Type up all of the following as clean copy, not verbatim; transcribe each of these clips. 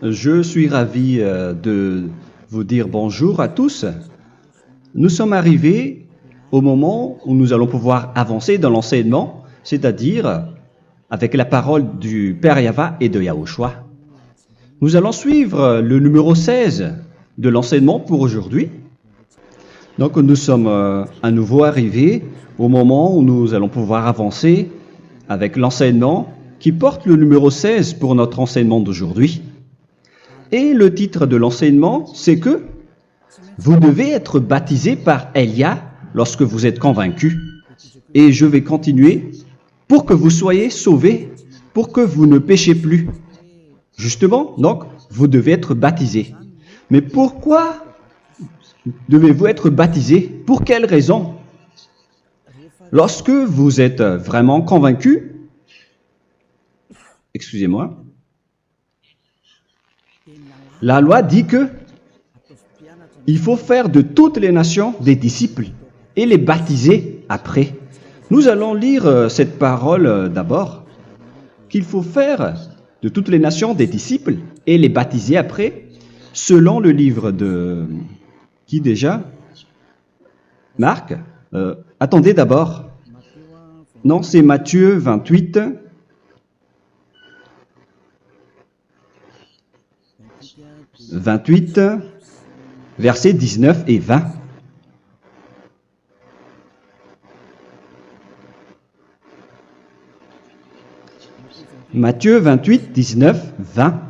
Je suis ravi de vous dire bonjour à tous. Nous sommes arrivés au moment où nous allons pouvoir avancer dans l'enseignement, c'est-à-dire avec la parole du Père Yava et de Yahushua. Nous allons suivre le numéro 16 de l'enseignement pour aujourd'hui. Donc nous sommes à nouveau arrivés au moment où nous allons pouvoir avancer avec l'enseignement qui porte le numéro 16 pour notre enseignement d'aujourd'hui. Et le titre de l'enseignement, c'est que vous devez être baptisé par Elia lorsque vous êtes convaincu. Et je vais continuer pour que vous soyez sauvés, pour que vous ne péchez plus. Justement, donc, vous devez être baptisé. Mais pourquoi devez-vous être baptisé? Pour quelle raison? Lorsque vous êtes vraiment convaincu, excusez-moi, la loi dit que il faut faire de toutes les nations des disciples et les baptiser après. Nous allons lire cette parole d'abord, qu'il faut faire de toutes les nations des disciples et les baptiser après, selon le livre de... Qui déjà? Marc. Attendez d'abord. Non, c'est Matthieu 28. Versets 19 et 20. Matthieu 28, 19, 20.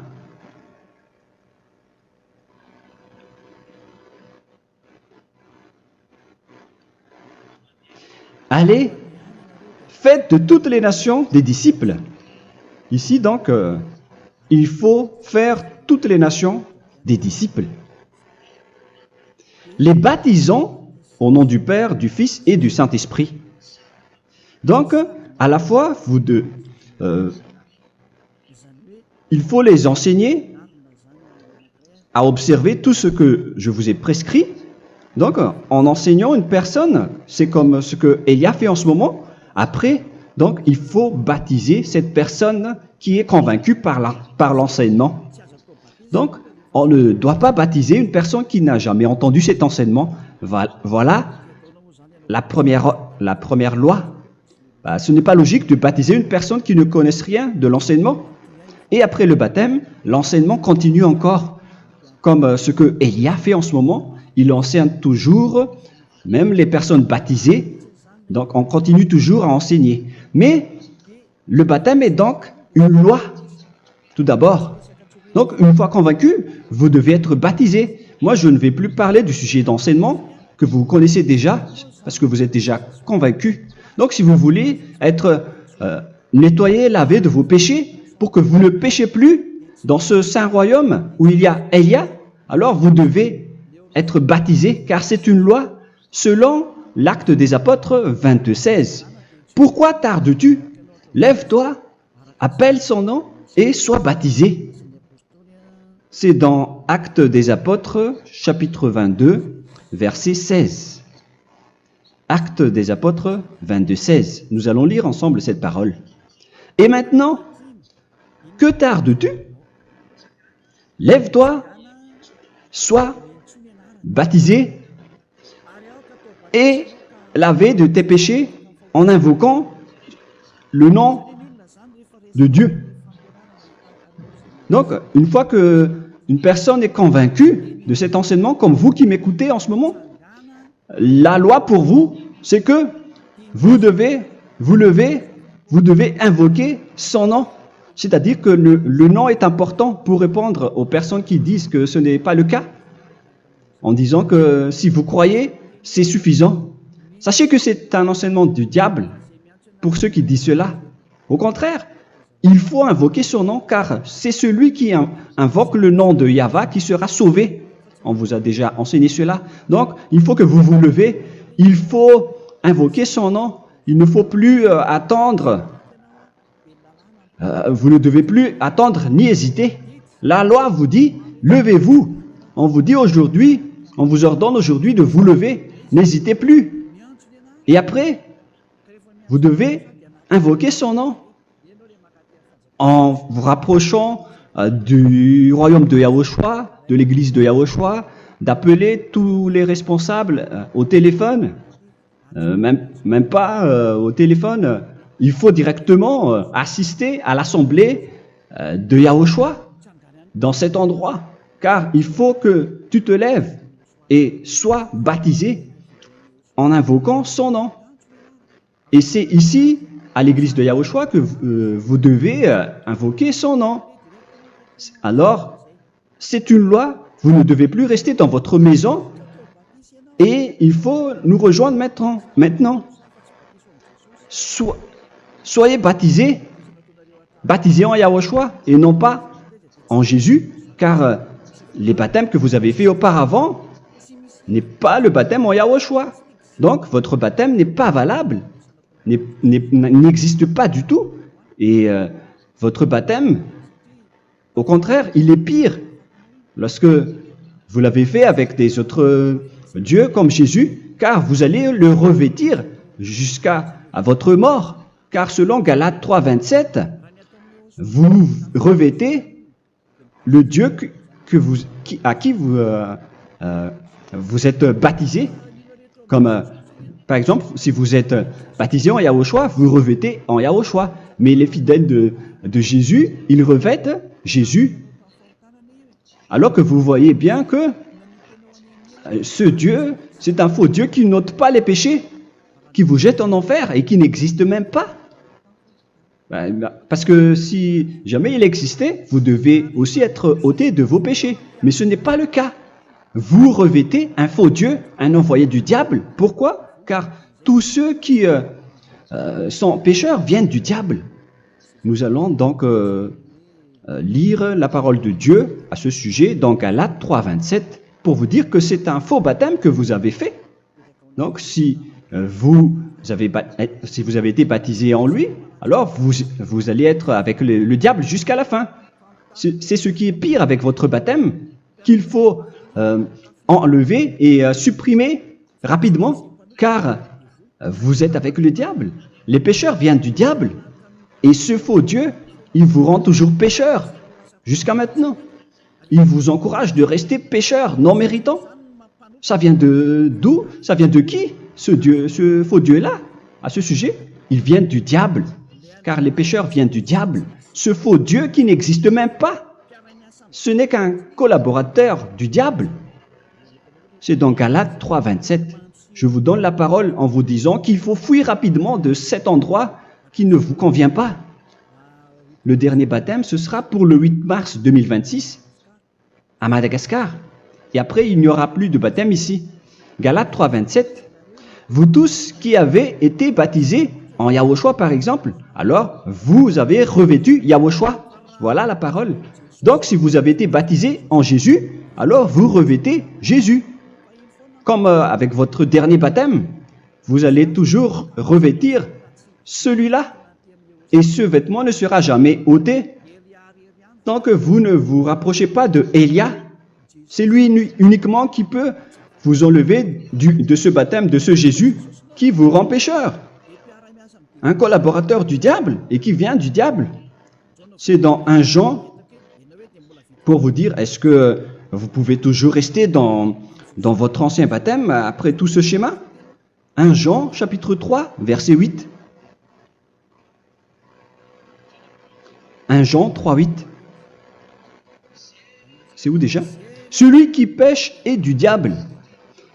Allez, faites de toutes les nations des disciples. Ici donc, il faut faire toutes les nations des disciples. Les baptisons au nom du Père, du Fils et du Saint-Esprit. Donc, à la fois, il faut les enseigner à observer tout ce que je vous ai prescrit. Donc, en enseignant une personne, c'est comme ce que Elia fait en ce moment. Après, donc, il faut baptiser cette personne qui est convaincue par l'enseignement. Donc, on ne doit pas baptiser une personne qui n'a jamais entendu cet enseignement. Voilà la première loi. Ce n'est pas logique de baptiser une personne qui ne connaisse rien de l'enseignement. Et après le baptême, l'enseignement continue encore, comme ce que Elia fait en ce moment. Il enseigne toujours, même les personnes baptisées. Donc, on continue toujours à enseigner. Mais le baptême est donc une loi, tout d'abord. Donc, une fois convaincu, vous devez être baptisé. Moi, je ne vais plus parler du sujet d'enseignement que vous connaissez déjà, parce que vous êtes déjà convaincu. Donc, si vous voulez être nettoyé, lavé de vos péchés, pour que vous ne péchez plus dans ce saint royaume où il y a Elia, alors vous devez être baptisé, car c'est une loi selon l'Acte des Apôtres 22:16. Pourquoi tardes-tu? Lève-toi, appelle son nom et sois baptisé. C'est dans Actes des Apôtres, chapitre 22, verset 16. Actes des Apôtres 22:16. Nous allons lire ensemble cette parole. Et maintenant, que tardes-tu? Lève-toi, sois baptisé et lavé de tes péchés en invoquant le nom de Dieu. Donc, une fois qu'une personne est convaincue de cet enseignement, comme vous qui m'écoutez en ce moment, la loi pour vous, c'est que vous devez invoquer son nom. C'est-à-dire que le nom est important pour répondre aux personnes qui disent que ce n'est pas le cas, en disant que si vous croyez, c'est suffisant. Sachez que c'est un enseignement du diable pour ceux qui disent cela. Au contraire, il faut invoquer son nom, car c'est celui qui invoque le nom de Yahva qui sera sauvé. On vous a déjà enseigné cela. Donc, il faut que vous vous levez, il faut invoquer son nom. Il ne faut plus attendre. Vous ne devez plus attendre ni hésiter. La loi vous dit, levez-vous. On vous dit aujourd'hui, on vous ordonne aujourd'hui de vous lever. N'hésitez plus. Et après, vous devez invoquer son nom en vous rapprochant du royaume de Yahushua, de l'église de Yahushua, d'appeler tous les responsables au téléphone, même pas au téléphone. Il faut directement assister à l'assemblée de Yahushua dans cet endroit, car il faut que tu te lèves et sois baptisé en invoquant son nom. Et c'est ici, à l'église de Yahushua, que vous devez invoquer son nom. Alors, c'est une loi, vous ne devez plus rester dans votre maison et il faut nous rejoindre maintenant. Soyez baptisés en Yahushua et non pas en Jésus, car les baptêmes que vous avez faits auparavant n'est pas le baptême en Yahushua. Donc, votre baptême n'est pas valable, n'existe pas du tout. Et votre baptême, au contraire, il est pire lorsque vous l'avez fait avec des autres dieux comme Jésus, car vous allez le revêtir jusqu'à votre mort. Car selon Galates 3, 27, vous revêtez le Dieu à qui vous êtes baptisé. Comme par exemple, si vous êtes baptisé en Yahushua, vous revêtez en Yahushua. Mais les fidèles de Jésus, ils revêtent Jésus. Alors que vous voyez bien que ce Dieu, c'est un faux Dieu qui n'ôte pas les péchés, qui vous jette en enfer et qui n'existe même pas. Parce que si jamais il existait, vous devez aussi être ôté de vos péchés. Mais ce n'est pas le cas. Vous revêtez un faux Dieu, un envoyé du diable. Pourquoi? Car tous ceux qui sont pécheurs viennent du diable. Nous allons donc lire la parole de Dieu à ce sujet dans Galates 3, 27 pour vous dire que c'est un faux baptême que vous avez fait. Donc si vous avez été baptisé en lui, alors vous allez être avec le diable jusqu'à la fin. C'est ce qui est pire avec votre baptême qu'il faut enlever et supprimer rapidement, car vous êtes avec le diable. Les pécheurs viennent du diable, et ce faux Dieu, il vous rend toujours pécheur, jusqu'à maintenant. Il vous encourage de rester pécheur, non méritant. Ça vient d'où? Ça vient de qui, ce faux Dieu-là? À ce sujet, il vient du diable, car les pécheurs viennent du diable. Ce faux Dieu qui n'existe même pas. Ce n'est qu'un collaborateur du diable. C'est dans Galates 3, 27. Je vous donne la parole en vous disant qu'il faut fuir rapidement de cet endroit qui ne vous convient pas. Le dernier baptême, ce sera pour le 8 mars 2026 à Madagascar. Et après, il n'y aura plus de baptême ici. Galates 3, 27. Vous tous qui avez été baptisés en Yahushua, par exemple, alors vous avez revêtu Yahushua. Voilà la parole. Donc, si vous avez été baptisé en Jésus, alors vous revêtez Jésus. Comme avec votre dernier baptême, vous allez toujours revêtir celui-là. Et ce vêtement ne sera jamais ôté tant que vous ne vous rapprochez pas de Élia. C'est lui uniquement qui peut vous enlever de ce baptême, de ce Jésus qui vous rend pécheur. Un collaborateur du diable et qui vient du diable. C'est dans 1 Jean, pour vous dire, est-ce que vous pouvez toujours rester dans votre ancien baptême après tout ce schéma? 1 Jean, chapitre 3, verset 8. 1 Jean 3, 8. C'est où déjà? Celui qui pêche est du diable,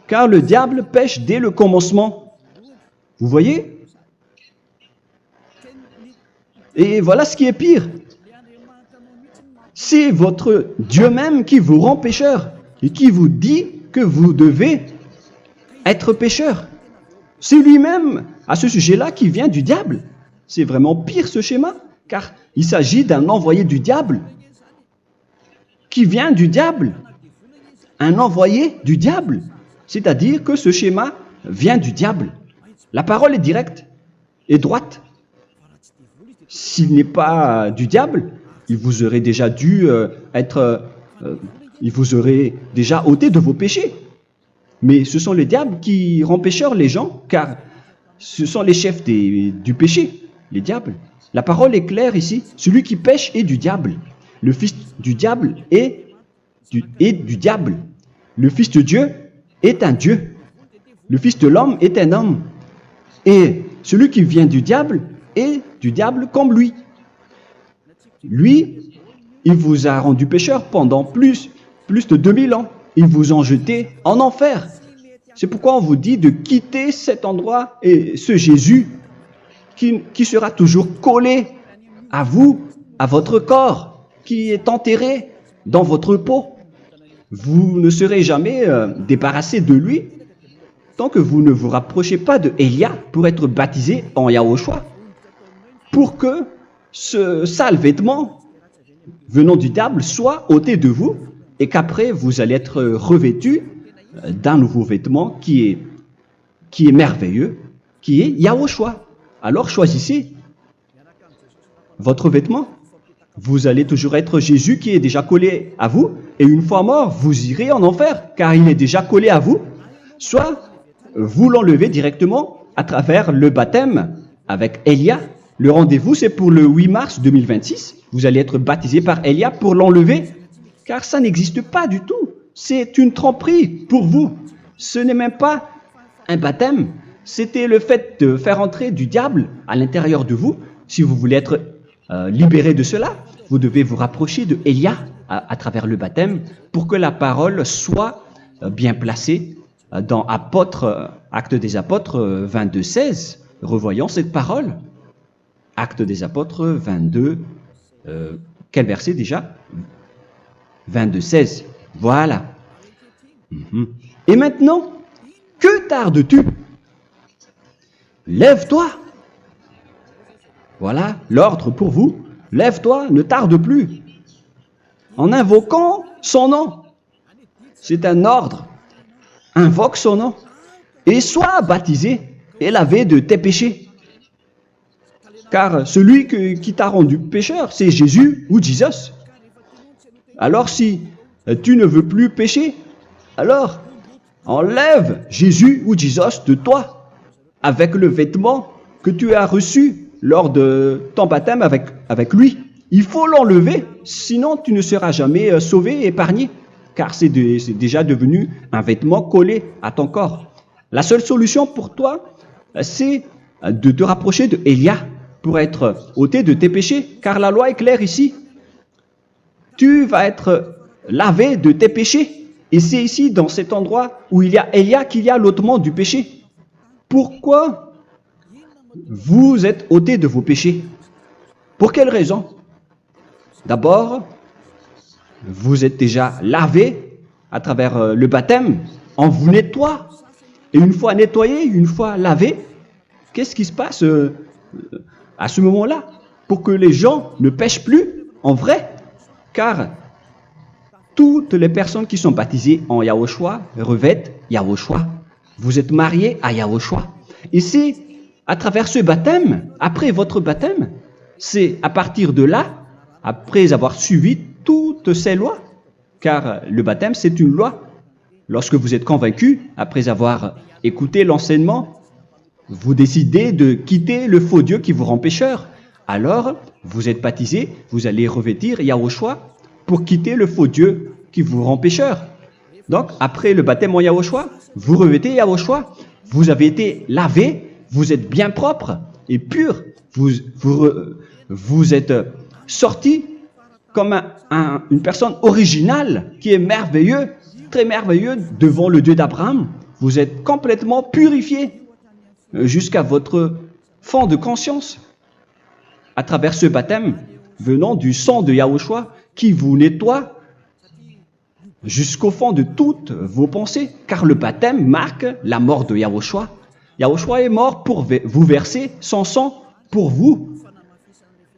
car le diable pêche dès le commencement. Vous voyez? Et voilà ce qui est pire. C'est votre Dieu même qui vous rend pécheur et qui vous dit que vous devez être pécheur. C'est lui-même, à ce sujet-là, qui vient du diable. C'est vraiment pire ce schéma, car il s'agit d'un envoyé du diable qui vient du diable. Un envoyé du diable. C'est-à-dire que ce schéma vient du diable. La parole est directe et droite. S'il n'est pas du diable, il vous aurait déjà il vous aurait déjà ôté de vos péchés. Mais ce sont les diables qui rendent pécheurs les gens, car ce sont les chefs du péché, les diables. La parole est claire ici, celui qui pêche est du diable. le fils du diable est du diable. Le fils de Dieu est un Dieu. Le fils de l'homme est un homme. Et celui qui vient du diable est du diable comme lui. Lui, il vous a rendu pécheur pendant plus de 2000 ans. Il vous a jeté en enfer. C'est pourquoi on vous dit de quitter cet endroit et ce Jésus qui sera toujours collé à vous, à votre corps, qui est enterré dans votre peau. Vous ne serez jamais débarrassé de lui tant que vous ne vous rapprochez pas de Élia pour être baptisé en Yahushua, pour que ce sale vêtement venant du diable soit ôté de vous et qu'après vous allez être revêtu d'un nouveau vêtement qui est merveilleux, qui est Yahushua. Alors choisissez votre vêtement. Vous allez toujours être Jésus qui est déjà collé à vous, et une fois mort, vous irez en enfer, car il est déjà collé à vous. Soit vous l'enlevez directement à travers le baptême avec Élia. Le rendez-vous, c'est pour le 8 mars 2026. Vous allez être baptisé par Élia pour l'enlever, car ça n'existe pas du tout. C'est une tromperie pour vous. Ce n'est même pas un baptême. C'était le fait de faire entrer du diable à l'intérieur de vous. Si vous voulez être libéré de cela, vous devez vous rapprocher de Élia à travers le baptême pour que la parole soit bien placée dans Actes des Apôtres 22:16. Revoyons cette parole. Actes des Apôtres 22, quel verset déjà? 22:16. Voilà. Et maintenant, que tardes-tu? Lève-toi. Voilà l'ordre pour vous. Lève-toi, ne tarde plus. En invoquant son nom. C'est un ordre. Invoque son nom. Et sois baptisé et lavé de tes péchés. Car celui qui t'a rendu pécheur, c'est Jésus ou Jesus. Alors si tu ne veux plus pécher, alors enlève Jésus ou Jesus de toi avec le vêtement que tu as reçu lors de ton baptême avec lui. Il faut l'enlever, sinon tu ne seras jamais sauvé, épargné, car c'est déjà devenu un vêtement collé à ton corps. La seule solution pour toi, c'est de te rapprocher de Élia pour être ôté de tes péchés, car la loi est claire ici. Tu vas être lavé de tes péchés, et c'est ici, dans cet endroit où il y a Élia, qu'il y a l'ôtement du péché. Pourquoi vous êtes ôté de vos péchés? Pour quelle raison? D'abord, vous êtes déjà lavé à travers le baptême. On vous nettoie. Et une fois nettoyé, une fois lavé, qu'est-ce qui se passe à ce moment-là? Pour que les gens ne pêchent plus en vrai. Car toutes les personnes qui sont baptisées en Yahushua revêtent Yahushua. Vous êtes mariés à Yahushua. Et c'est à travers ce baptême, après votre baptême, c'est à partir de là, après avoir suivi toutes ces lois, car le baptême c'est une loi. Lorsque vous êtes convaincu, après avoir écouté l'enseignement, vous décidez de quitter le faux Dieu qui vous rend pécheur. Alors, vous êtes baptisé, vous allez revêtir Yahushua pour quitter le faux Dieu qui vous rend pécheur. Donc, après le baptême en Yahushua, vous revêtez Yahushua. Vous avez été lavé, vous êtes bien propre et pur. Vous êtes sorti comme une personne originale qui est merveilleux, très merveilleux devant le Dieu d'Abraham. Vous êtes complètement purifié jusqu'à votre fond de conscience à travers ce baptême venant du sang de Yahushua qui vous nettoie jusqu'au fond de toutes vos pensées, car le baptême marque la mort de Yahushua. Yahushua est mort pour vous verser son sang pour vous.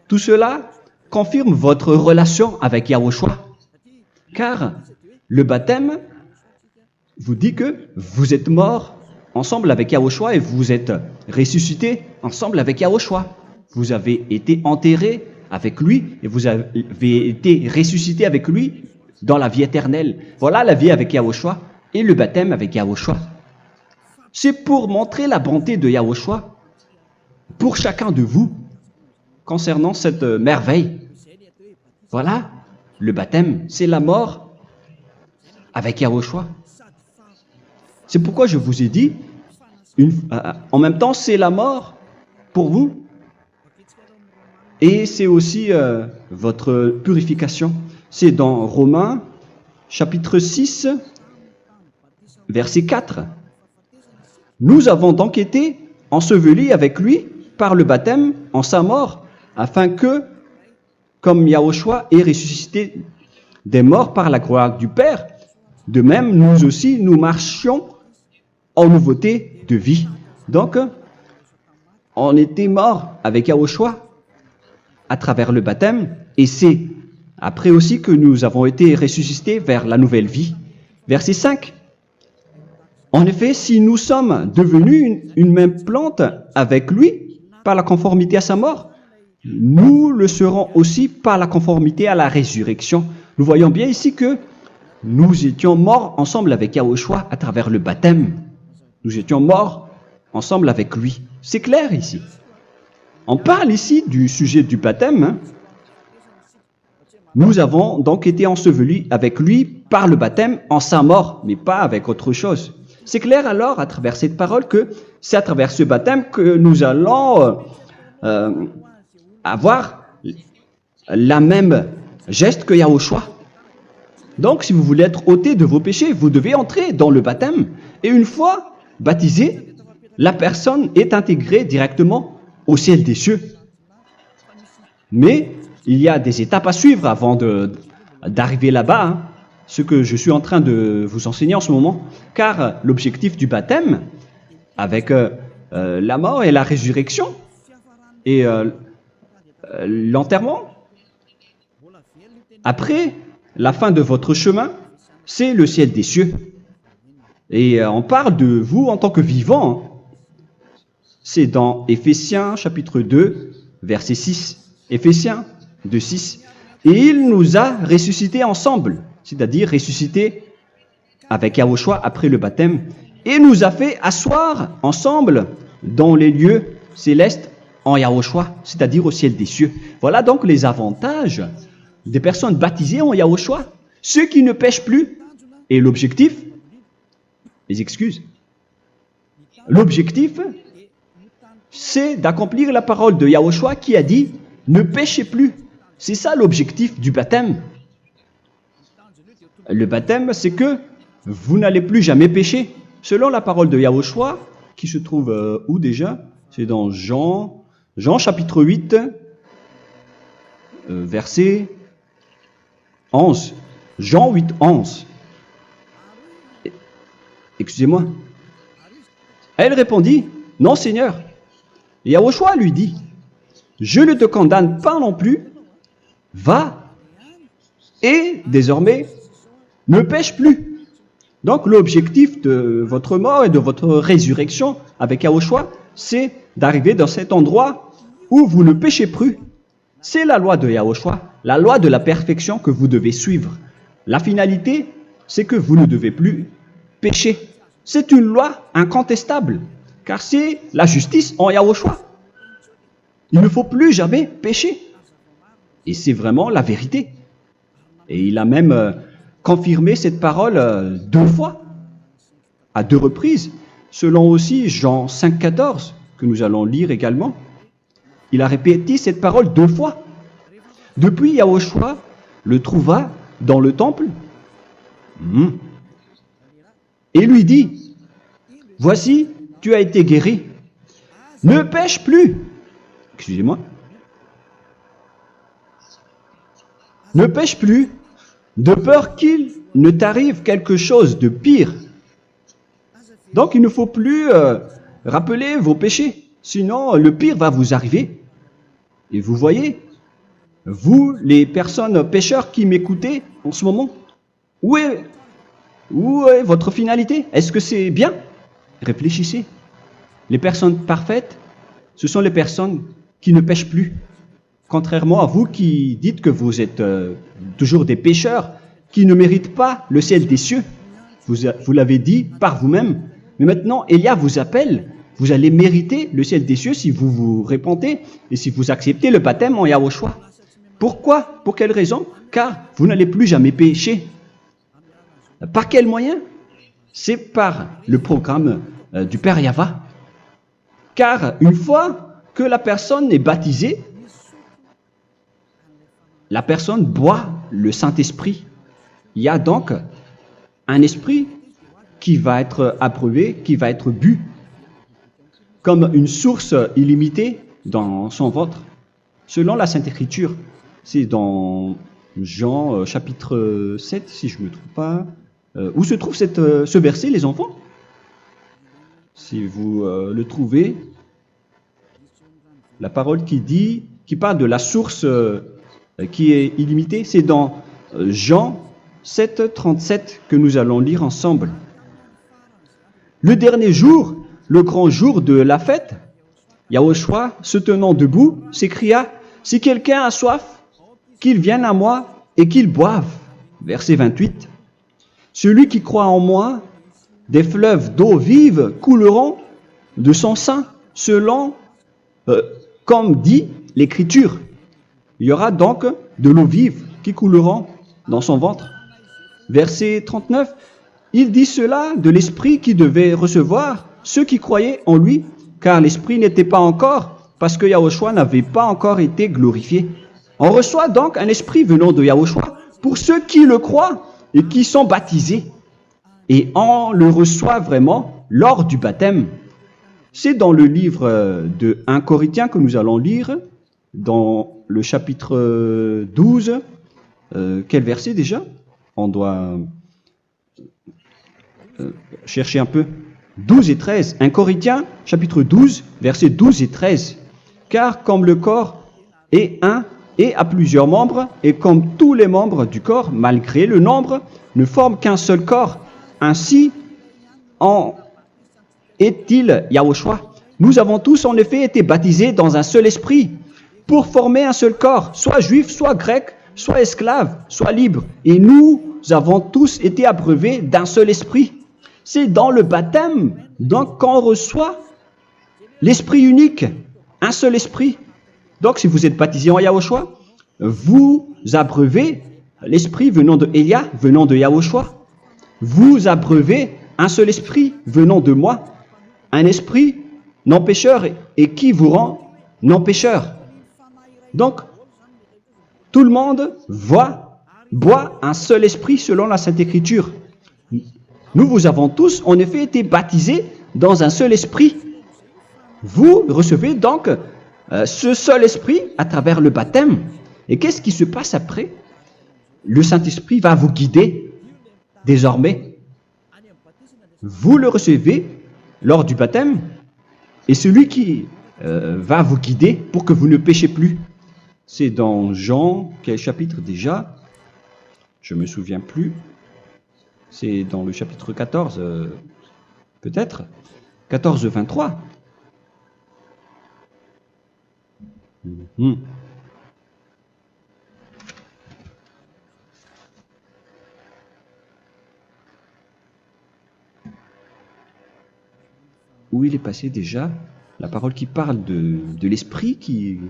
Tout cela confirme votre relation avec Yahushua, car le baptême vous dit que vous êtes mort ensemble avec Yahushua et vous êtes ressuscité ensemble avec Yahushua. Vous avez été enterré avec lui et vous avez été ressuscité avec lui dans la vie éternelle. Voilà la vie avec Yahushua et le baptême avec Yahushua. C'est pour montrer la bonté de Yahushua pour chacun de vous concernant cette merveille. Voilà le baptême, c'est la mort avec Yahushua. C'est pourquoi je vous ai dit, en même temps, c'est la mort pour vous. Et c'est aussi votre purification. C'est dans Romains, chapitre 6, verset 4. Nous avons donc été ensevelis avec lui par le baptême en sa mort, afin que, comme Yahushua est ressuscité des morts par la gloire du Père, de même, nous aussi, nous marchions en nouveauté de vie. Donc, on était morts avec Yahushua à travers le baptême, et c'est après aussi que nous avons été ressuscités vers la nouvelle vie. Verset 5. En effet, si nous sommes devenus une même plante avec lui par la conformité à sa mort, nous le serons aussi par la conformité à la résurrection. Nous voyons bien ici que nous étions morts ensemble avec Yahushua à travers le baptême. Nous étions morts ensemble avec lui. C'est clair ici. On parle ici du sujet du baptême. Nous avons donc été ensevelis avec lui par le baptême en sa mort, mais pas avec autre chose. C'est clair alors à travers cette parole que c'est à travers ce baptême que nous allons avoir la même geste que Yahushua. Donc si vous voulez être ôté de vos péchés, vous devez entrer dans le baptême. Et une fois baptisé, la personne est intégrée directement au ciel des cieux. Mais il y a des étapes à suivre avant d'arriver là-bas, ce que je suis en train de vous enseigner en ce moment, car l'objectif du baptême, avec la mort et la résurrection, et l'enterrement, après la fin de votre chemin, c'est le ciel des cieux. Et on parle de vous en tant que vivant. C'est dans Éphésiens chapitre 2, verset 6. Éphésiens 2, 6. Et il nous a ressuscités ensemble, c'est-à-dire ressuscités avec Yahushua après le baptême, et nous a fait asseoir ensemble dans les lieux célestes en Yahushua, c'est-à-dire au ciel des cieux. Voilà donc les avantages des personnes baptisées en Yahushua, ceux qui ne pêchent plus. Et l'objectif, les excuses, l'objectif, c'est d'accomplir la parole de Yahushua qui a dit « Ne péchez plus ». C'est ça l'objectif du baptême. Le baptême, c'est que vous n'allez plus jamais pécher. Selon la parole de Yahushua, qui se trouve où déjà? C'est dans Jean chapitre 8, verset 11. Jean 8, 11. Excusez-moi. Elle répondit, « Non, Seigneur. » Et Yahushua lui dit, « Je ne te condamne pas non plus. Va et désormais ne pêche plus. » Donc l'objectif de votre mort et de votre résurrection avec Yahushua, c'est d'arriver dans cet endroit où vous ne péchez plus. C'est la loi de Yahushua, la loi de la perfection que vous devez suivre. La finalité, c'est que vous ne devez plus pécher. C'est une loi incontestable, car c'est la justice en Yahushua. Il ne faut plus jamais pécher. Et c'est vraiment la vérité. Et il a même confirmé cette parole 2 fois, à 2 reprises, selon aussi Jean 5, 14, que nous allons lire également. Il a répété cette parole 2 fois. Depuis, Yahushua le trouva dans le temple et lui dit, « Voici, tu as été guéri. Ne pêche plus. » Excusez-moi. Ne pêche plus, de peur qu'il ne t'arrive quelque chose de pire. Donc, il ne faut plus rappeler vos péchés, sinon le pire va vous arriver. Et vous voyez, vous, les personnes pécheurs qui m'écoutez en ce moment, où est votre finalité? Est-ce que c'est bien? Réfléchissez. Les personnes parfaites, ce sont les personnes qui ne pêchent plus. Contrairement à vous qui dites que vous êtes toujours des pécheurs, qui ne méritent pas le ciel des cieux. Vous l'avez dit par vous-même. Mais maintenant, Élia vous appelle. Vous allez mériter le ciel des cieux si vous vous repentez et si vous acceptez le baptême en Yahushua. Pourquoi? Pour quelle raison? Car vous n'allez plus jamais pécher. Par quel moyen? C'est par le programme du Père Yahva. Car une fois que la personne est baptisée, la personne boit le Saint-Esprit. Il y a donc un esprit qui va être approuvé, qui va être bu, comme une source illimitée dans son ventre, selon la Sainte Écriture. C'est dans Jean chapitre 7, si je ne me trompe pas. Où se trouve ce verset, les enfants? Si vous le trouvez, la parole qui parle de la source qui est illimitée, c'est dans Jean 7, 37 que nous allons lire ensemble. Le dernier jour, le grand jour de la fête, Yahushua, se tenant debout, s'écria, « Si quelqu'un a soif, qu'il vienne à moi et qu'il boive. » Verset 28. « Celui qui croit en moi, des fleuves d'eau vive couleront de son sein, selon, comme dit l'Écriture. » Il y aura donc de l'eau vive qui couleront dans son ventre. Verset 39. Il dit cela de l'Esprit qui devait recevoir ceux qui croyaient en lui, car l'Esprit n'était pas encore, parce que Yahushua n'avait pas encore été glorifié. On reçoit donc un Esprit venant de Yahushua pour ceux qui le croient et qui sont baptisés. Et on le reçoit vraiment lors du baptême. C'est dans le livre de 1 Corinthiens que nous allons lire, dans le chapitre 12. Quel verset déjà? On doit chercher un peu. 12 et 13. 1 Corinthiens, chapitre 12, versets 12 et 13. Car comme le corps est un et a plusieurs membres, et comme tous les membres du corps, malgré le nombre, ne forment qu'un seul corps, ainsi en est-il Yahushua. Nous avons tous en effet été baptisés dans un seul esprit, pour former un seul corps, soit juif, soit grec, soit esclave, soit libre. Et nous avons tous été abreuvés d'un seul esprit. C'est dans le baptême, donc, qu'on reçoit l'esprit unique, un seul esprit. Donc, si vous êtes baptisé en Yahushua, vous abreuvez l'esprit venant de Elia, venant de Yahushua. Vous abreuvez un seul esprit venant de moi, un esprit non pécheur et qui vous rend non pécheur. Donc, tout le monde boit un seul esprit selon la Sainte Écriture. Nous vous avons tous en effet été baptisés dans un seul esprit. Vous recevez donc ce seul esprit à travers le baptême. Et qu'est-ce qui se passe après? Le Saint-Esprit va vous guider désormais. Vous le recevez lors du baptême et celui qui va vous guider pour que vous ne péchez plus. C'est dans Jean, quel chapitre déjà? Je ne me souviens plus. C'est dans le chapitre 14, peut-être. 14, 23. Où il est passé déjà? La parole qui parle de l'esprit qui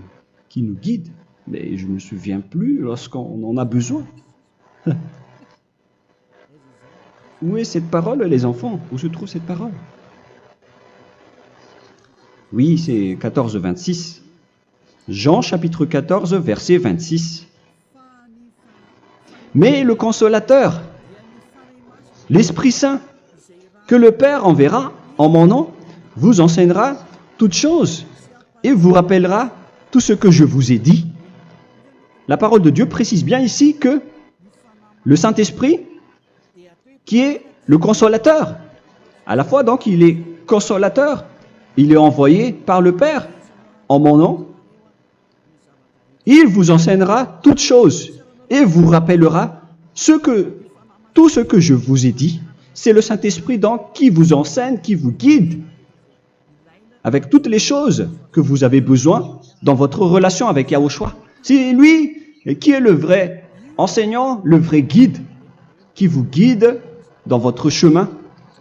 nous guide. Mais je ne me souviens plus lorsqu'on en a besoin. Où est cette parole, les enfants? Où se trouve cette parole? Oui, c'est 14, 26. Jean chapitre 14, verset 26. Mais le consolateur, l'Esprit Saint, que le Père enverra en mon nom, vous enseignera toutes choses et vous rappellera tout ce que je vous ai dit. La parole de Dieu précise bien ici que le Saint-Esprit, qui est le consolateur, à la fois donc il est consolateur, il est envoyé par le Père en mon nom, il vous enseignera toutes choses et vous rappellera tout ce que je vous ai dit. C'est le Saint-Esprit donc qui vous enseigne, qui vous guide avec toutes les choses que vous avez besoin dans votre relation avec Yahushua. C'est lui qui est le vrai enseignant, le vrai guide, qui vous guide dans votre chemin.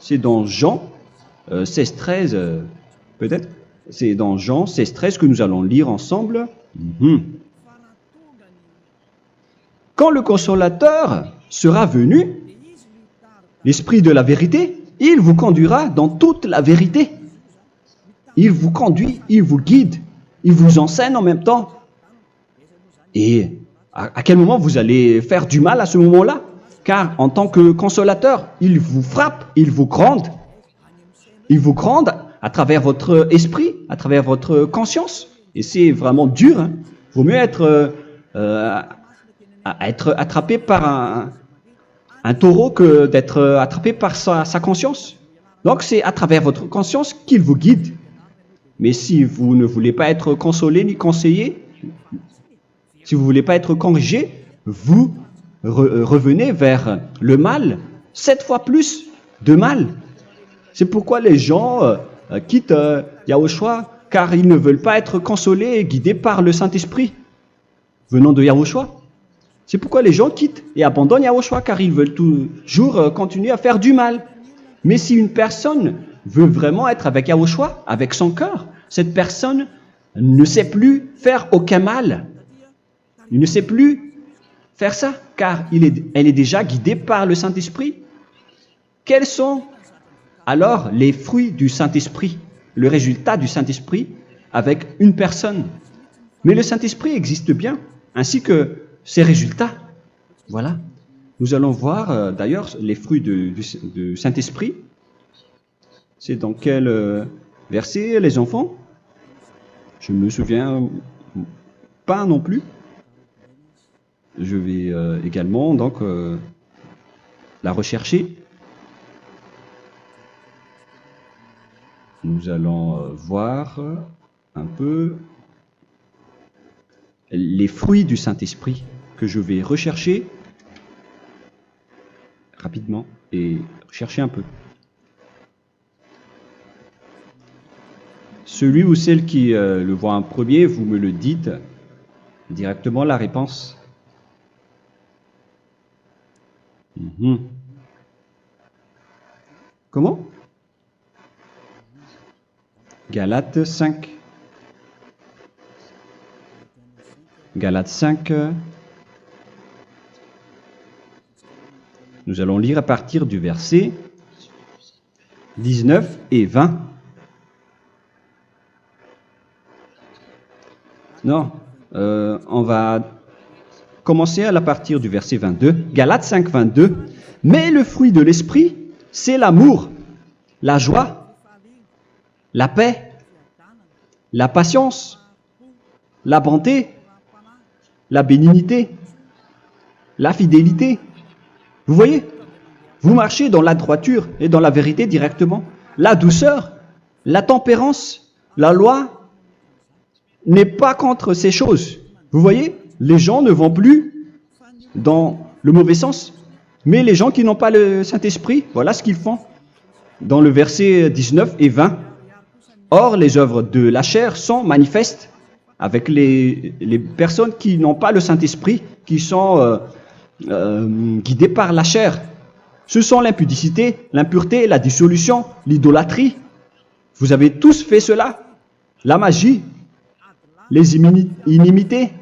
C'est dans Jean 16, 13, peut-être. C'est dans Jean 16, 13 que nous allons lire ensemble. Quand le consolateur sera venu, l'Esprit de la vérité, il vous conduira dans toute la vérité. Il vous conduit, il vous guide, il vous enseigne en même temps. Et à quel moment vous allez faire du mal à ce moment-là? Car en tant que consolateur, il vous frappe, il vous gronde. Il vous gronde à travers votre esprit, à travers votre conscience. Et c'est vraiment dur. Hein. Il vaut mieux être attrapé par un taureau que d'être attrapé par sa conscience. Donc c'est à travers votre conscience qu'il vous guide. Mais si vous ne voulez pas être consolé ni conseillé, si vous ne voulez pas être corrigé, vous revenez vers le mal, 7 fois plus de mal. C'est pourquoi les gens quittent Yahushua, car ils ne veulent pas être consolés et guidés par le Saint-Esprit venant de Yahushua. C'est pourquoi les gens quittent et abandonnent Yahushua, car ils veulent toujours continuer à faire du mal. Mais si une personne veut vraiment être avec Yahushua, avec son cœur, cette personne ne sait plus faire aucun mal. Il ne sait plus faire ça, car elle est déjà guidée par le Saint-Esprit. Quels sont alors les fruits du Saint-Esprit, le résultat du Saint-Esprit avec une personne? Mais le Saint-Esprit existe bien, ainsi que ses résultats. Voilà. Nous allons voir d'ailleurs les fruits du Saint-Esprit. C'est dans quel verset, les enfants? Je ne me souviens pas non plus. Je vais également donc la rechercher. Nous allons voir un peu les fruits du Saint-Esprit que je vais rechercher rapidement et chercher un peu. Celui ou celle qui le voit en premier, vous me le dites directement la réponse. Comment? Galates 5. Galates 5. Nous allons lire à partir du verset 19 et 20. Non, on va commencer à partir du verset 22. Galates 5, 22. Mais le fruit de l'esprit, c'est l'amour, la joie, la paix, la patience, la bonté, la bénignité, la fidélité. Vous voyez, vous marchez dans la droiture et dans la vérité directement. La douceur, la tempérance, la loi n'est pas contre ces choses. Vous voyez, les gens ne vont plus dans le mauvais sens. Mais les gens qui n'ont pas le Saint-Esprit, voilà ce qu'ils font. Dans le verset 19 et 20. Or, les œuvres de la chair sont manifestes avec les personnes qui n'ont pas le Saint-Esprit, qui sont guidées par la chair. Ce sont l'impudicité, l'impureté, la dissolution, l'idolâtrie. Vous avez tous fait cela. La magie, les inimités,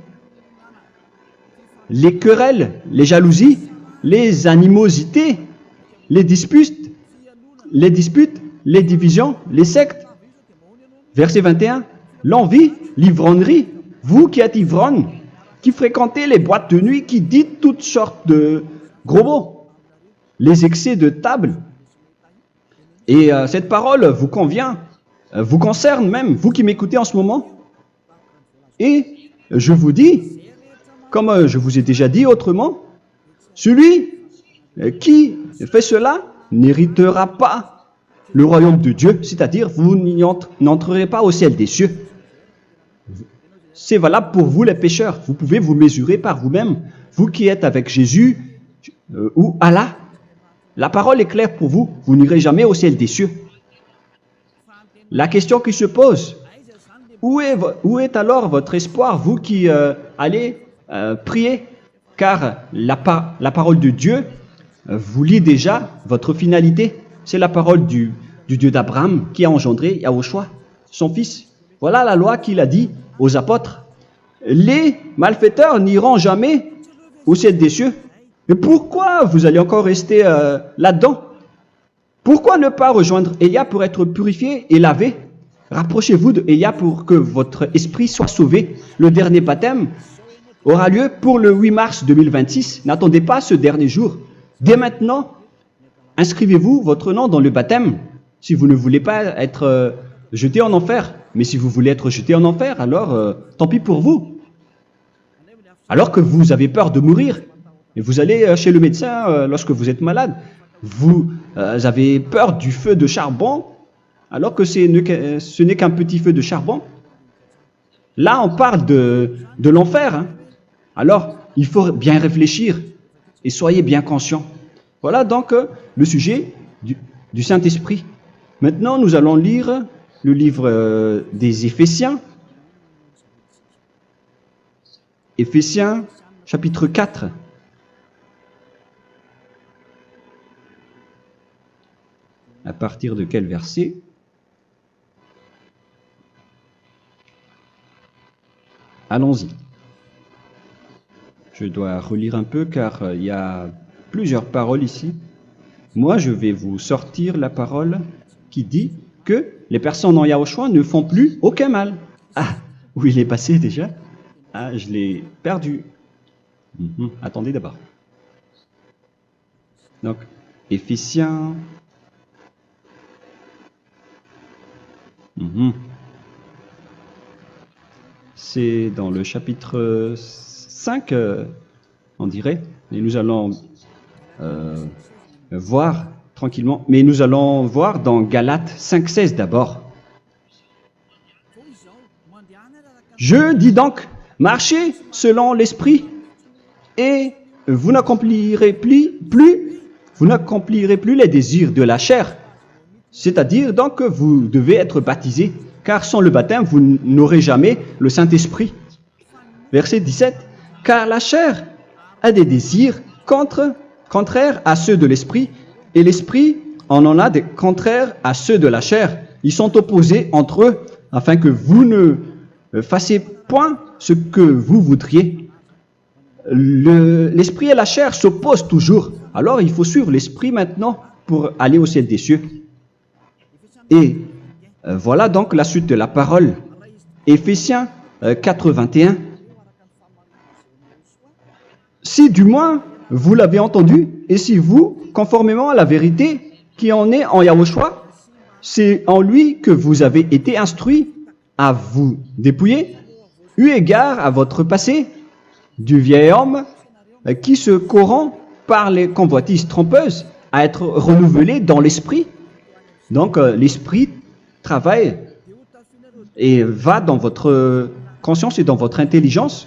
les querelles, les jalousies, les animosités, les disputes, les divisions, les sectes. Verset 21, l'envie, l'ivrognerie, vous qui êtes ivrognes, qui fréquentez les boîtes de nuit, qui dites toutes sortes de gros mots, les excès de table. Et cette parole vous convient, vous concerne même, vous qui m'écoutez en ce moment. Et je vous dis, comme je vous ai déjà dit autrement, celui qui fait cela n'héritera pas le royaume de Dieu, c'est-à-dire vous n'entrerez pas au ciel des cieux. C'est valable pour vous les pécheurs. Vous pouvez vous mesurer par vous-même, vous qui êtes avec Jésus ou Allah. La parole est claire pour vous, vous n'irez jamais au ciel des cieux. La question qui se pose, où est alors votre espoir, vous qui allez prier? Car la parole de Dieu vous lit déjà votre finalité. C'est la parole du Dieu d'Abraham qui a engendré Yahushua, son fils. Voilà la loi qu'il a dit aux apôtres. Les malfaiteurs n'iront jamais au ciel des cieux. Mais pourquoi vous allez encore rester là-dedans? Pourquoi ne pas rejoindre Élia pour être purifié et lavé? Rapprochez-vous de Élia pour que votre esprit soit sauvé. Le dernier baptême aura lieu pour le 8 mars 2026. N'attendez pas ce dernier jour. Dès maintenant, inscrivez-vous votre nom dans le baptême si vous ne voulez pas être jeté en enfer. Mais si vous voulez être jeté en enfer, alors tant pis pour vous. Alors que vous avez peur de mourir, et vous allez chez le médecin lorsque vous êtes malade, vous avez peur du feu de charbon, alors que ce n'est qu'un petit feu de charbon. Là, on parle de l'enfer. Hein. Alors, il faut bien réfléchir et soyez bien conscients. Voilà donc le sujet du Saint-Esprit. Maintenant, nous allons lire le livre des Éphésiens. Éphésiens, chapitre 4. À partir de quel verset? Allons-y. Je dois relire un peu car il y a plusieurs paroles ici. Moi, je vais vous sortir la parole qui dit que les personnes en Yahushua ne font plus aucun mal. Ah, où il est passé déjà? Ah, je l'ai perdu. Attendez d'abord. Donc, Éphésiens. C'est dans le chapitre 5, on dirait. Et nous allons voir tranquillement. Mais nous allons voir dans Galates 5,16 d'abord. Je dis donc, marchez selon l'esprit et vous n'accomplirez plus les désirs de la chair. C'est-à-dire donc que vous devez être baptisé, car sans le baptême, vous n'aurez jamais le Saint-Esprit. Verset 17. Car la chair a des désirs contraires à ceux de l'esprit, et l'esprit en a des contraires à ceux de la chair. Ils sont opposés entre eux, afin que vous ne fassiez point ce que vous voudriez. L'esprit et la chair s'opposent toujours. Alors il faut suivre l'esprit maintenant pour aller au ciel des cieux. Et voilà donc la suite de la parole. Éphésiens 4:21. Si du moins vous l'avez entendu, et si vous, conformément à la vérité qui en est en Yahushua, c'est en lui que vous avez été instruits à vous dépouiller, eu égard à votre passé, du vieil homme qui se corrompt par les convoitises trompeuses, à être renouvelé dans l'esprit. Donc l'esprit travaille et va dans votre conscience et dans votre intelligence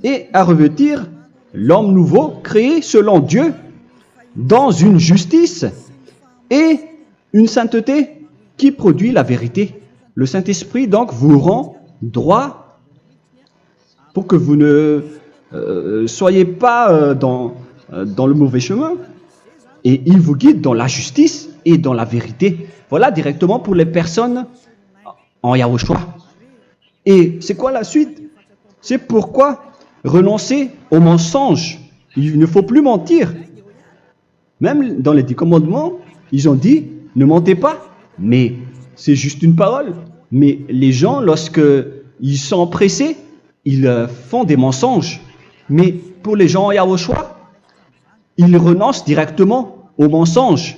et à revêtir l'homme nouveau créé selon Dieu dans une justice et une sainteté qui produit la vérité. Le Saint-Esprit donc vous rend droit pour que vous ne soyez pas dans le mauvais chemin et il vous guide dans la justice et dans la vérité. Voilà directement pour les personnes en Yahushua. Et c'est quoi la suite? C'est pourquoi renoncer au mensonge. Il ne faut plus mentir. Même dans les 10 commandements, ils ont dit ne mentez pas. Mais c'est juste une parole. Mais les gens, lorsqu'ils sont pressés, ils font des mensonges. Mais pour les gens en Yahushua, ils renoncent directement au mensonge.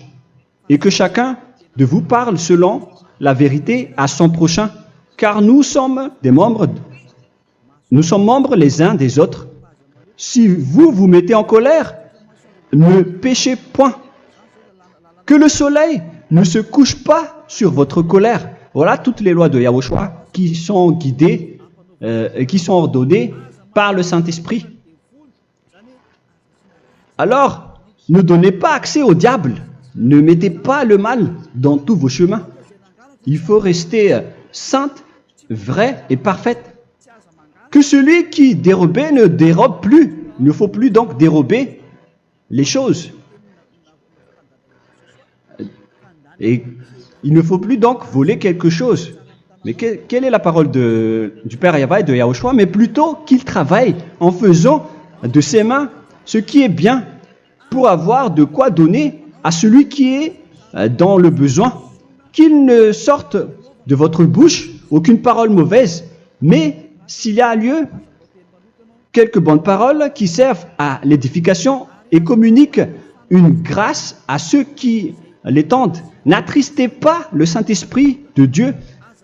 Et que chacun de vous parle selon la vérité à son prochain, car nous sommes membres les uns des autres. Si vous vous mettez en colère, ne péchez point. Que le soleil ne se couche pas sur votre colère. Voilà toutes les lois de Yahushua qui sont guidées, qui sont ordonnées par le Saint-Esprit. Alors, ne donnez pas accès au diable. Ne mettez pas le mal dans tous vos chemins. Il faut rester sainte, vraie et parfaite. Que celui qui dérobait ne dérobe plus. Il ne faut plus donc dérober les choses. Et il ne faut plus donc voler quelque chose. Mais quelle est la parole du Père Yahweh et de Yahushua? Mais plutôt qu'il travaille en faisant de ses mains ce qui est bien pour avoir de quoi donner à celui qui est dans le besoin. Qu'il ne sorte de votre bouche aucune parole mauvaise, mais s'il y a lieu, quelques bonnes paroles qui servent à l'édification et communiquent une grâce à ceux qui l'étendent. N'attristez pas le Saint-Esprit de Dieu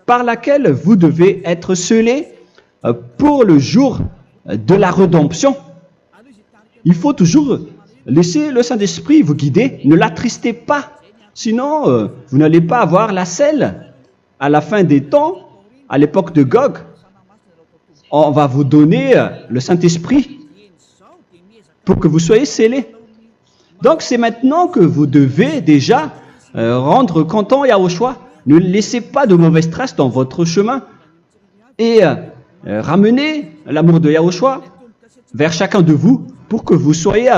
par laquelle vous devez être scellés pour le jour de la rédemption. Il faut toujours laisser le Saint-Esprit vous guider, ne l'attristez pas, sinon vous n'allez pas avoir la selle. À la fin des temps, à l'époque de Gog, on va vous donner le Saint-Esprit pour que vous soyez scellés. Donc c'est maintenant que vous devez déjà rendre content Yahushua. Ne laissez pas de mauvaises traces dans votre chemin et ramenez l'amour de Yahushua vers chacun de vous pour que vous soyez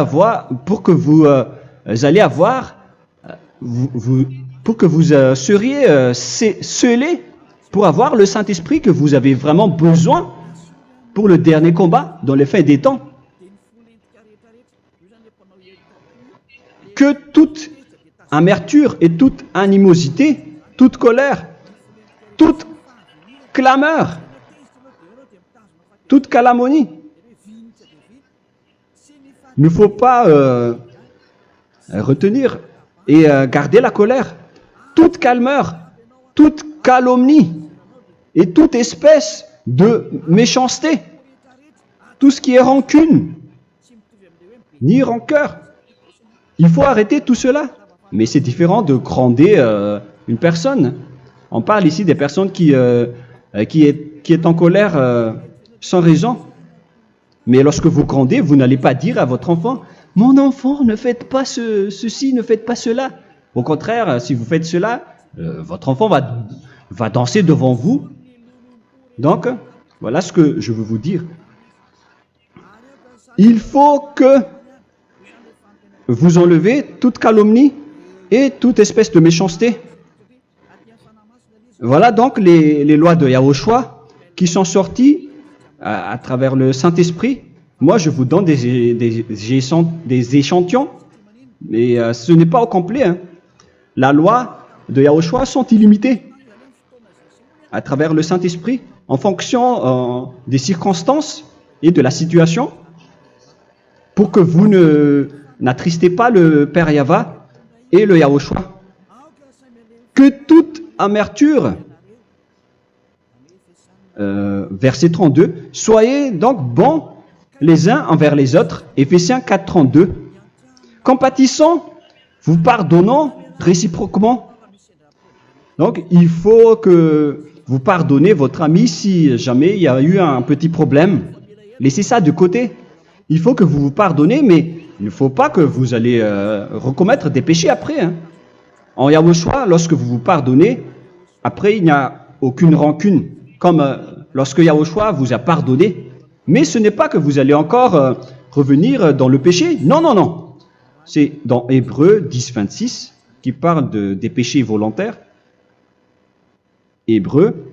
seriez scellés pour avoir le Saint-Esprit que vous avez vraiment besoin pour le dernier combat dans les fins des temps. Que toute amertume et toute animosité, toute colère, toute clameur, toute calomnie, il ne faut pas retenir et garder la colère. Toute calmeur, toute calomnie et toute espèce de méchanceté, tout ce qui est rancune, ni rancœur. Il faut arrêter tout cela. Mais c'est différent de gronder une personne. On parle ici des personnes qui est en colère sans raison. Mais lorsque vous grondez, vous n'allez pas dire à votre enfant « Mon enfant, ne faites pas ceci, ne faites pas cela ». Au contraire, si vous faites cela, votre enfant va danser devant vous. Donc, voilà ce que je veux vous dire. Il faut que vous enlevez toute calomnie et toute espèce de méchanceté. Voilà donc les lois de Yahushua qui sont sorties à travers le Saint-Esprit. Moi, je vous donne des échantillons, mais ce n'est pas au complet. Hein. La loi de Yahushua sont illimitées à travers le Saint-Esprit en fonction des circonstances et de la situation pour que vous n'attristez pas le Père Yahva et le Yahushua. Que toute amertume, verset 32, soyez donc bons les uns envers les autres, Éphésiens 4, 32, compatissant, vous pardonnant réciproquement. Donc, il faut que vous pardonnez votre ami si jamais il y a eu un petit problème. Laissez ça de côté. Il faut que vous vous pardonnez, mais il ne faut pas que vous allez recommettre des péchés après. Hein. En Yahushua, lorsque vous vous pardonnez, après il n'y a aucune rancune, comme lorsque Yahushua vous a pardonné. Mais ce n'est pas que vous allez encore revenir dans le péché. Non, non, non. C'est dans Hébreux 10, 26 qui parle des péchés volontaires. Hébreux.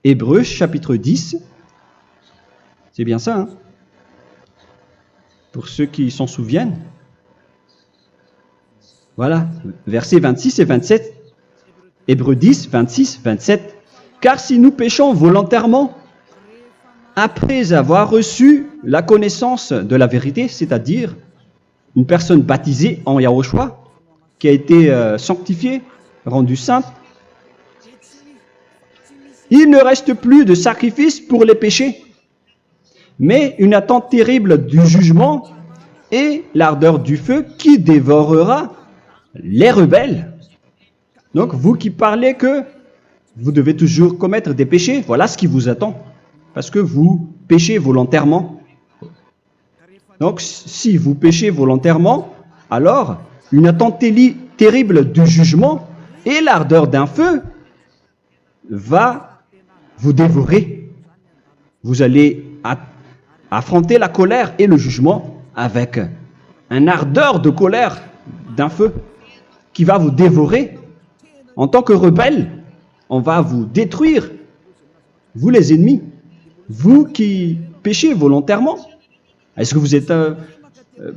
Hébreux chapitre 10. C'est bien ça, hein? Pour ceux qui s'en souviennent. Voilà, versets 26 et 27. Hébreux 10, 26, 27. Car si nous péchons volontairement, après avoir reçu la connaissance de la vérité, c'est-à-dire une personne baptisée en Yahushua, qui a été sanctifiée, rendue sainte, il ne reste plus de sacrifice pour les péchés, mais une attente terrible du jugement et l'ardeur du feu qui dévorera les rebelles. Donc, vous qui parlez que vous devez toujours commettre des péchés, voilà ce qui vous attend, parce que vous péchez volontairement. Donc, si vous péchez volontairement, alors une attente terrible du jugement et l'ardeur d'un feu va vous dévorer. Vous allez affronter la colère et le jugement avec une ardeur de colère d'un feu qui va vous dévorer. En tant que rebelle, on va vous détruire vous les ennemis, vous qui péchez volontairement. Est-ce que vous n'êtes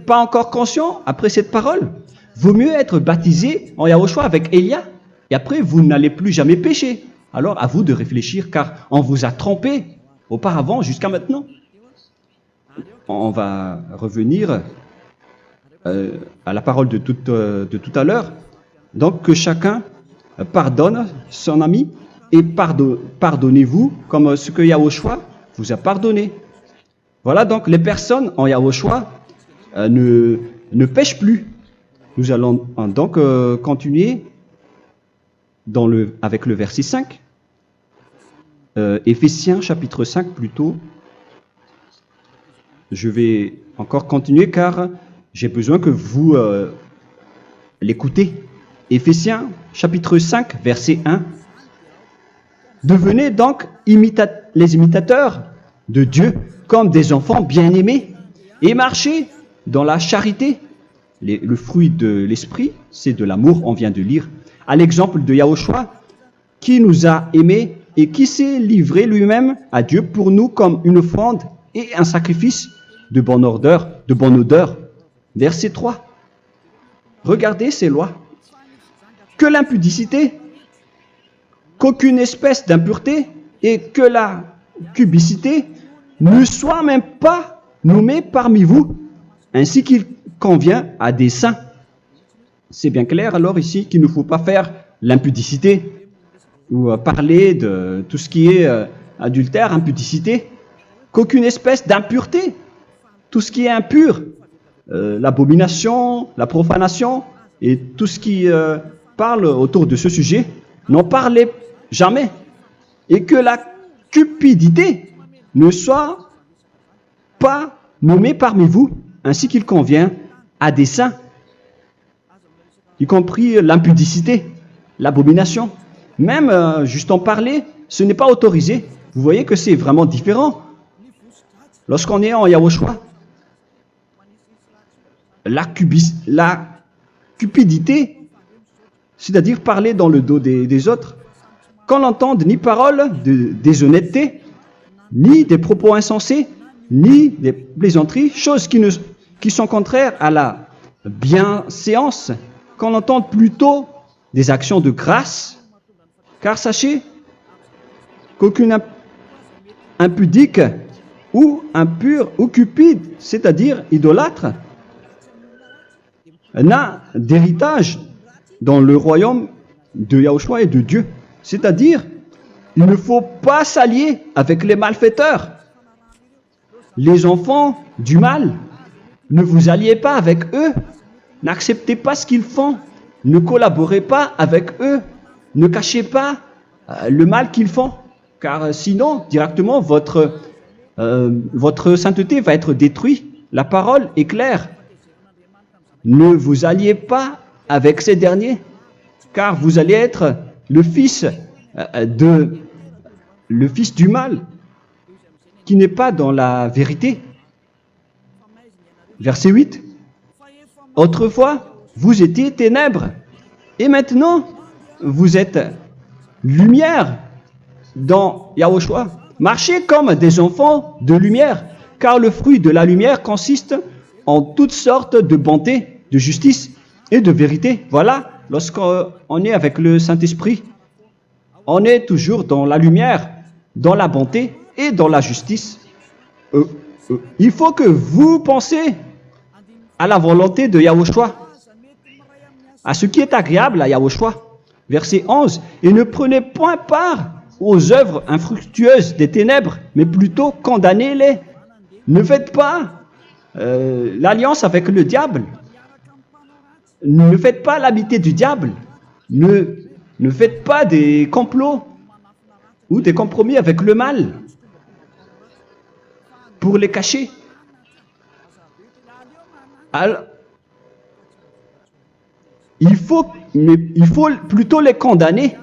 pas encore conscient après cette parole? Vaut mieux être baptisé en Yahushua avec Elia, et après vous n'allez plus jamais pécher. Alors à vous de réfléchir, car on vous a trompé auparavant jusqu'à maintenant. On va revenir à la parole de tout à l'heure. Donc que chacun pardonne son ami et pardonnez-vous comme ce que Yahushua vous a pardonné. Voilà donc les personnes en Yahushua ne pêchent plus. Nous allons donc continuer avec le verset 5. Éphésiens chapitre 5 plutôt. Je vais encore continuer car j'ai besoin que vous l'écoutez. Éphésiens chapitre 5 verset 1. Devenez donc les imitateurs de Dieu comme des enfants bien-aimés et marchez dans la charité. Le fruit de l'esprit, c'est de l'amour, on vient de lire, à l'exemple de Yahushua qui nous a aimés et qui s'est livré lui-même à Dieu pour nous comme une offrande et un sacrifice de bonne odeur. Verset 3. Regardez ces lois. Que l'impudicité, qu'aucune espèce d'impureté et que la cubicité ne soient même pas nommés parmi vous, ainsi qu'il convient à des saints. C'est bien clair alors ici qu'il ne faut pas faire l'impudicité ou parler de tout ce qui est adultère, impudicité, qu'aucune espèce d'impureté, tout ce qui est impur, l'abomination, la profanation et tout ce qui parle autour de ce sujet, n'en parlez jamais. Et que la cupidité ne soit pas nommée parmi vous, ainsi qu'il convient à des saints, y compris l'impudicité, l'abomination. Même juste en parler, ce n'est pas autorisé. Vous voyez que c'est vraiment différent. Lorsqu'on est en Yahushua, la cupidité, c'est-à-dire parler dans le dos des autres, qu'on n'entende ni parole de déshonnêteté, ni des propos insensés, ni des plaisanteries, choses qui sont contraires à la bienséance, qu'on entende plutôt des actions de grâce, car sachez qu'aucune impudique ou impure ou cupide, c'est-à-dire idolâtre, n'a d'héritage dans le royaume de Yahushua et de Dieu. C'est-à-dire, il ne faut pas s'allier avec les malfaiteurs. Les enfants du mal, ne vous alliez pas avec eux. N'acceptez pas ce qu'ils font. Ne collaborez pas avec eux. Ne cachez pas le mal qu'ils font. Car sinon, directement, votre sainteté va être détruite. La parole est claire. Ne vous alliez pas avec ces derniers, car vous allez être le fils du mal, qui n'est pas dans la vérité. Verset 8. Autrefois, vous étiez ténèbres, et maintenant, vous êtes lumière dans Yahushua. Marchez comme des enfants de lumière, car le fruit de la lumière consiste en toutes sortes de bonté, de justice et de vérité. Voilà, lorsqu'on est avec le Saint-Esprit, on est toujours dans la lumière, dans la bonté et dans la justice. Il faut que vous pensiez à la volonté de Yahushua, à ce qui est agréable à Yahushua. Verset 11. Et ne prenez point part aux œuvres infructueuses des ténèbres, mais plutôt condamnez-les. Ne faites pas l'alliance avec le diable. Ne faites pas l'amitié du diable. Ne faites pas des complots ou des compromis avec le mal pour les cacher. Alors, il faut plutôt les condamner,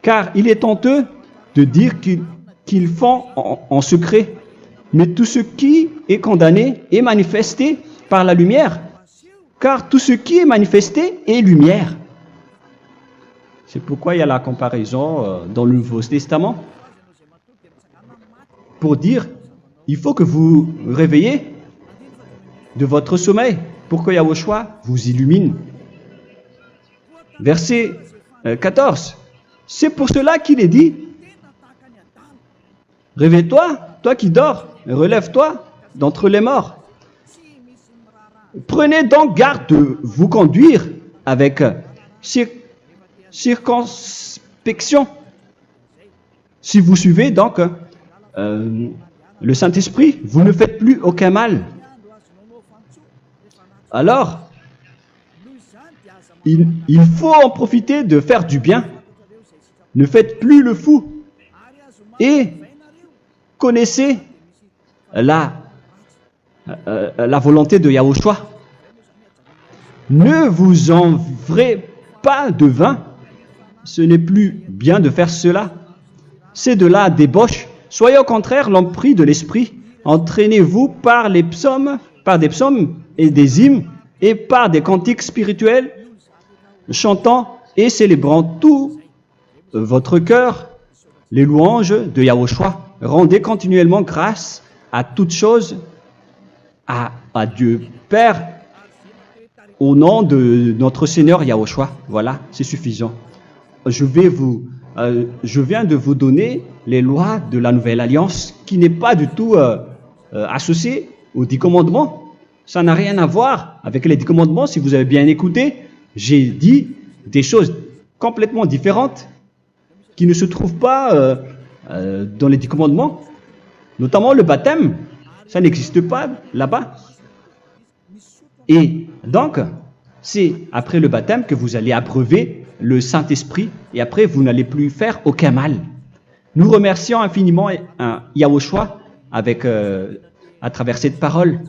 car il est honteux de dire qu'ils font en secret. Mais tout ce qui est condamné est manifesté par la lumière, car tout ce qui est manifesté est lumière. C'est pourquoi il y a la comparaison dans le Nouveau Testament pour dire il faut que vous réveillez de votre sommeil pour que Yahushua vous illumine. Verset 14. C'est pour cela qu'il est dit réveille-toi, toi qui dors, relève-toi d'entre les morts. Prenez donc garde de vous conduire avec circonspection. Si vous suivez donc le Saint-Esprit, vous ne faites plus aucun mal. Alors, il faut en profiter de faire du bien. Ne faites plus le fou. Et connaissez la volonté de Yahushua. Ne vous enivrez pas de vin. Ce n'est plus bien de faire cela. C'est de la débauche. Soyez au contraire l'empris de l'esprit. Entraînez-vous par des psaumes et des hymnes et par des cantiques spirituels, chantant et célébrant tout votre cœur les louanges de Yahushua. Rendez continuellement grâce à toutes choses à Dieu Père au nom de notre Seigneur Yahushua. Voilà, c'est suffisant. Je viens de vous donner les lois de la Nouvelle Alliance qui n'est pas du tout associée aux 10 commandements. Ça n'a rien à voir avec les 10 commandements. Si vous avez bien écouté, j'ai dit des choses complètement différentes qui ne se trouvent pas dans les 10 commandements. Notamment le baptême, ça n'existe pas là-bas. Et donc, c'est après le baptême que vous allez abreuver le Saint-Esprit et après vous n'allez plus faire aucun mal. Nous remercions infiniment Yahushua à travers cette parole.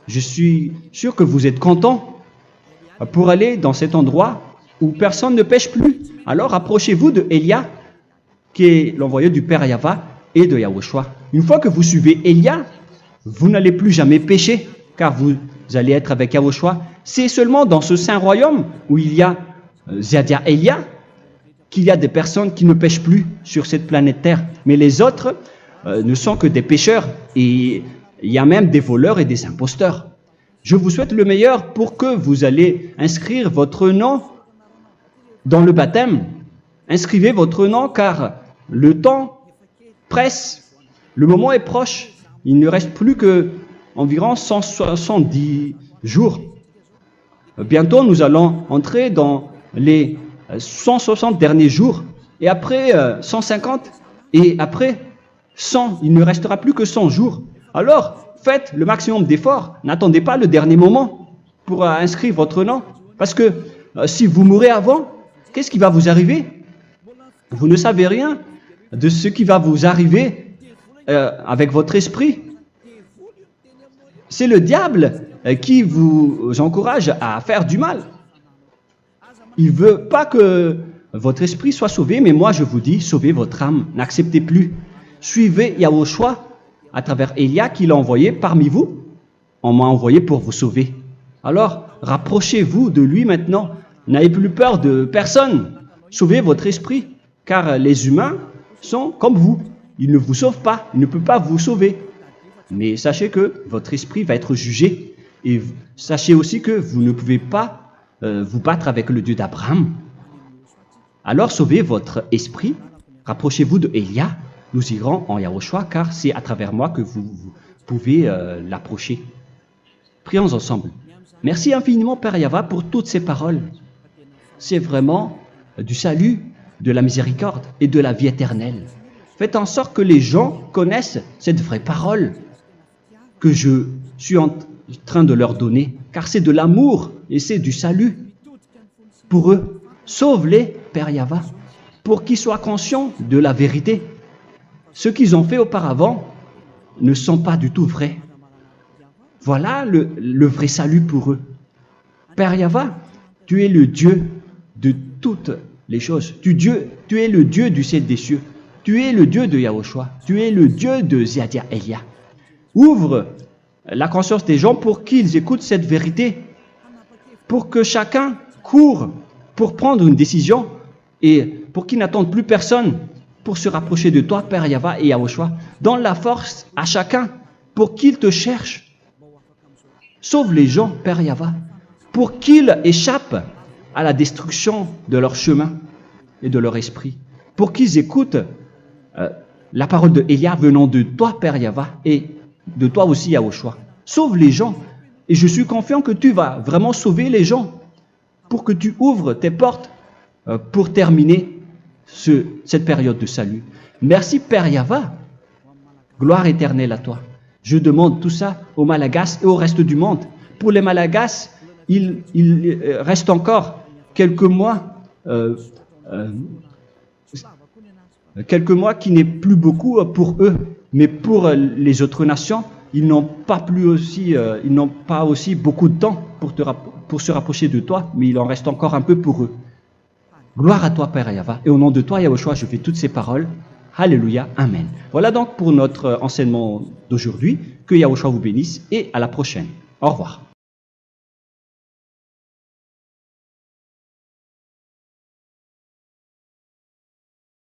Je suis sûr que vous êtes contents pour aller dans cet endroit où personne ne pêche plus. Alors approchez-vous de Élia, qui est l'envoyé du Père Yahva et de Yahushua. Une fois que vous suivez Élia, vous n'allez plus jamais pécher, car vous allez être avec Yahushua. C'est seulement dans ce saint royaume où il y a Ziadia Elia qu'il y a des personnes qui ne pêchent plus sur cette planète Terre. Mais les autres ne sont que des pécheurs et il y a même des voleurs et des imposteurs. Je vous souhaite le meilleur pour que vous allez inscrire votre nom dans le baptême. Inscrivez votre nom car le temps presse, le moment est proche. Il ne reste plus que environ 170 jours. Bientôt, nous allons entrer dans les 160 derniers jours et après 150 et après 100. Il ne restera plus que 100 jours. Alors, faites le maximum d'efforts. N'attendez pas le dernier moment pour inscrire votre nom. Parce que si vous mourrez avant, qu'est-ce qui va vous arriver? Vous ne savez rien de ce qui va vous arriver avec votre esprit. C'est le diable qui vous encourage à faire du mal. Il ne veut pas que votre esprit soit sauvé, mais moi je vous dis, sauvez votre âme. N'acceptez plus. Suivez Yahushua à travers Élia qu'il a envoyé parmi vous. On m'a envoyé pour vous sauver. Alors, rapprochez-vous de lui maintenant. N'ayez plus peur de personne. Sauvez votre esprit, car les humains sont comme vous. Ils ne vous sauvent pas, ils ne peuvent pas vous sauver. Mais sachez que votre esprit va être jugé. Et sachez aussi que vous ne pouvez pas vous battre avec le Dieu d'Abraham. Alors sauvez votre esprit, rapprochez-vous de Élia. Nous irons en Yahushua, car c'est à travers moi que vous pouvez l'approcher. Prions ensemble. Merci infiniment, Père Yahva, pour toutes ces paroles. C'est vraiment du salut, de la miséricorde et de la vie éternelle. Faites en sorte que les gens connaissent cette vraie parole que je suis en train de leur donner, car c'est de l'amour et c'est du salut pour eux. Sauve-les, Père Yahva, pour qu'ils soient conscients de la vérité. Ce qu'ils ont fait auparavant ne sont pas du tout vrais. Voilà le vrai salut pour eux. Père Yahva, tu es le Dieu de toutes les choses. Tu es le Dieu du ciel des cieux. Tu es le Dieu de Yahushua. Tu es le Dieu de Ziadia Elia. Ouvre la conscience des gens pour qu'ils écoutent cette vérité, pour que chacun court pour prendre une décision et pour qu'ils n'attendent plus personne pour se rapprocher de toi, Père Yahweh et Yahushua. Donne la force à chacun pour qu'ils te cherchent. Sauve les gens, Père Yahweh, pour qu'ils échappent à la destruction de leur chemin et de leur esprit, pour qu'ils écoutent la parole de Elia venant de toi, Père Yahweh, et de toi aussi, Yahushua. Sauve les gens, et je suis confiant que tu vas vraiment sauver les gens, pour que tu ouvres tes portes pour terminer cette période de salut. Merci, Père Yahweh. Gloire éternelle à toi. Je demande tout ça aux Malagasy et au reste du monde. Pour les Malagasy, il reste encore quelques mois qui n'est plus beaucoup pour eux, mais pour les autres nations, ils n'ont pas aussi beaucoup de temps pour se rapprocher de toi, mais il en reste encore un peu pour eux. Gloire à toi, Père Yahweh, et au nom de toi, Yahushua, je fais toutes ces paroles. Alléluia, Amen. Voilà donc pour notre enseignement d'aujourd'hui. Que Yahushua vous bénisse et à la prochaine. Au revoir.